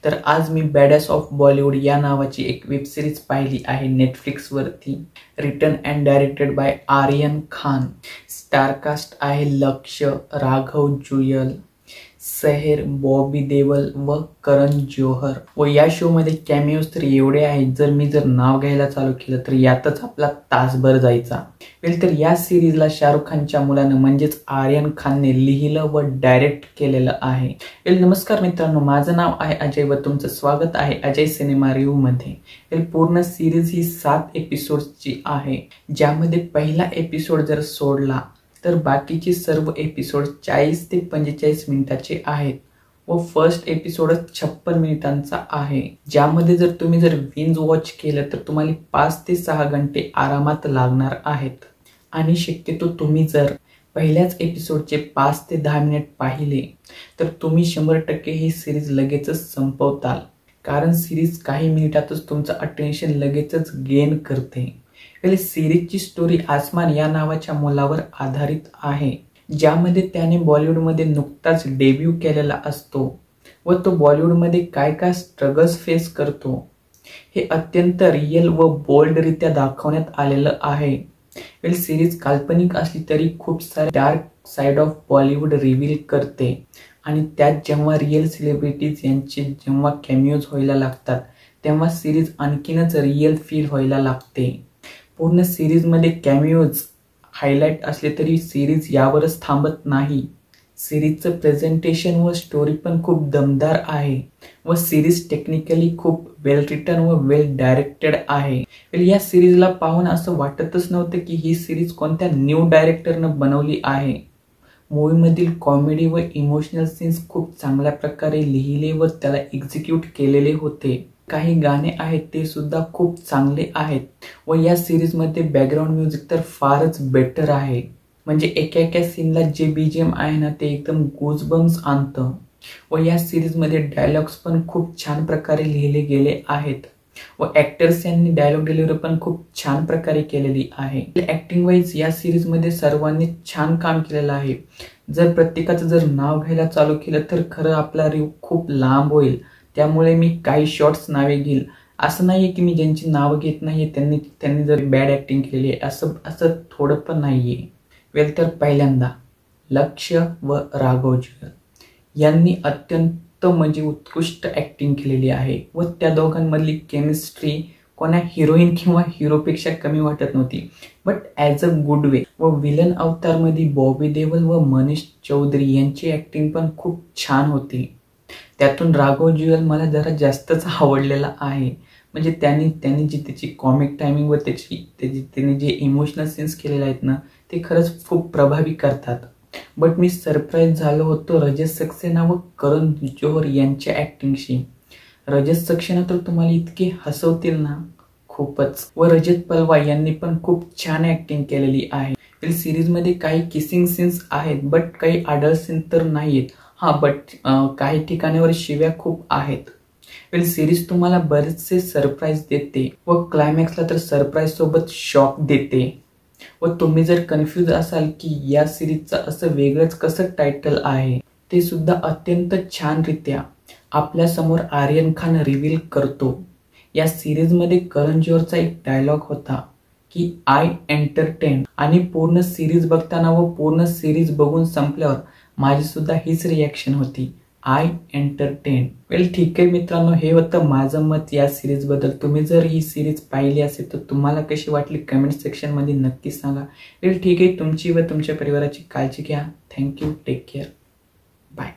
तर आज मी बॅडॅस ऑफ बॉलिवूड या नावाची एक वेब सिरीज पाहिली आहे नेटफ्लिक्स वरती. Written and directed by Aryan Khan. Star cast आहे लक्ष्य, राघव जुयल, सहेर, बॉबी देओल व करण जोहर. व या शो मध्ये कॅमिओज तर एवढे आहेत, जर नाव घ्यायला चालू केलं तर यातच आपला तासभर जायचा. तर या सिरीजला शाहरुख खानच्या मुलानं म्हणजेच आर्यन खानने लिहिलं व डायरेक्ट केलेलं आहे. नमस्कार मित्रांनो, माझं नाव आहे अजय व तुमचं स्वागत आहे अजय सिनेमा रिव्ह्यू मध्ये. पूर्ण सिरीज ही 7 एपिसोड्सची आहे, ज्यामध्ये पहिला एपिसोड जर सोडला तर बाकीचे सर्व एपिसोड 40 ते 45 मिनिटाचे आहेत व फर्स्ट एपिसोडच 56 मिनिटांचा आहे, ज्यामध्ये जर तुम्ही बिंज वॉच केलं तर तुम्हाला 5 ते 6 घंटे आरामात लागणार आहेत. आणि शक्यतो तुम्ही जर पहिल्याच एपिसोडचे 5 ते 10 मिनिट पाहिले तर तुम्ही 100% ही सिरीज लगेचच संपवताल, कारण सिरीज काही मिनिटातच तुमचं अटेन्शन लगेचच गेन करते. सिरीजची स्टोरी आसमान या नावाच्या मुलावर आधारित आहे, ज्यामध्ये त्याने बॉलिवूडमध्ये नुकताच डेब्यू केलेला असतो व तो बॉलिवूडमध्ये काय काय स्ट्रगल्स फेस करतो हे अत्यंत रिअल व बोल्डरित्या दाखवण्यात आलेलं आहे. सिरीज काल्पनिक असली तरी खूप सारे dark side of Bollywood reveal करते आणि त्यात जेव्हा रिअल सेलिब्रिटीज यांचे जेव्हा कॅमिओज व्हायला लागतात तेव्हा सिरीज आणखीनच रिअल फील व्हायला लागते. पूर्ण सिरीजमध्ये कॅमिओज हायलाइट असले तरी सिरीज यावरच थांबत नाही. सिरीजचं प्रेझेंटेशन व स्टोरी पण खूप दमदार आहे व सिरीज टेक्निकली खूप वेल रिटन व वेल डायरेक्टेड आहे. या सिरीजला पाहून असं वाटतच नव्हतं की ही सिरीज कोणत्या न्यू डायरेक्टरनं बनवली आहे. मूवीमधील कॉमेडी व इमोशनल सीन्स खूप चांगल्या प्रकारे लिहिले व त्याला एक्झिक्यूट केलेले होते. काही गाणे आहेत ते सुद्धा खूप चांगले आहेत व या सिरीजमध्ये बॅकग्राऊंड म्युझिक तर फारच बेटर आहे. म्हणजे एका सीनला जे बीजीएम आहे ना ते एकदम गूजबम्स आणतं. व या सिरीजमध्ये डायलॉग्स पण खूप छान प्रकारे लिहिले गेले आहेत व ऍक्टर्स यांनी डायलॉग डिलिव्हरी पण खूप छान प्रकारे केलेली आहे. ऍक्टिंग वाईज या सिरीजमध्ये सर्वांनी छान काम केलेलं आहे. जर प्रत्येकाचं नाव घ्यायला चालू केलं तर खरं आपला रिव्ह्यू खूप लांब होईल, त्यामुळे मी काही शॉर्ट्स नावे घेईल. असं नाहीये की मी ज्यांची नावं घेत नाहीये त्यांनी जर बॅड ऍक्टिंग केलेली आहे असं थोडं पण नाहीये. तर पहिल्यांदा लक्ष्य व राघव जुयल यांनी अत्यंत म्हणजे उत्कृष्ट ऍक्टिंग केलेली आहे व त्या दोघांमधली केमिस्ट्री कोणा हिरोईन किंवा हिरोपेक्षा कमी वाटत नव्हती, but as a good way. व विलन अवतारमध्ये बॉबी देओल व मनीष चौधरी यांची ऍक्टिंग पण खूप छान होती. त्यातून राघव जुयल मला जरा जास्तच आवडलेला आहे. म्हणजे त्यांनी जी त्याची कॉमिक टायमिंग व त्याने जे इमोशनल सीन्स केलेले आहेत ना ते खरंच खूप प्रभावी करतात. बट मी सरप्राईज झालो होतो रजत सक्सेना व करण जोहर यांच्या ऍक्टिंगशी. रजत सक्सेना तर तुम्हाला इतके हसवतील ना खूपच. व रजत पलवा यांनी पण खूप छान ऍक्टिंग केलेली आहे. सिरीज मध्ये काही किसिंग सीन्स आहेत बट काही अडल्ट सीन तर नाहीत. बट काही ठिकाणावर शिव्या खूप आहेत. सिरीज तुम्हाला बरेचसे सरप्राईज देते व क्लायमॅक्सला तर सरप्राईज सोबत शॉक देते. व तुम्ही जर कन्फ्यूज असाल की या सिरीजचं असं वेगळंच कसं टायटल आहे, ते सुद्धा अत्यंत छानरित्या आपल्या समोर आर्यन खान रिव्हील करतो. या सिरीजमध्ये करण जोहरचा एक डायलॉग होता की आय एंटरटेन, आणि पूर्ण सिरीज बघताना व पूर्ण सिरीज बघून संपल्यावर माझी सुद्धा हीच रिॲक्शन होती, आय एंटरटेन. ठीक आहे मित्रांनो, हे होतं माझं मत या सिरीज बद्दल. तुम्ही जर ही सिरीज पाहिली असेल तर तुम्हाला कशी वाटली कमेंट सेक्शन मध्ये नक्की सांगा. ठीक आहे, तुमची व तुमच्या परिवाराची काळजी घ्या. Thank you, take care, bye.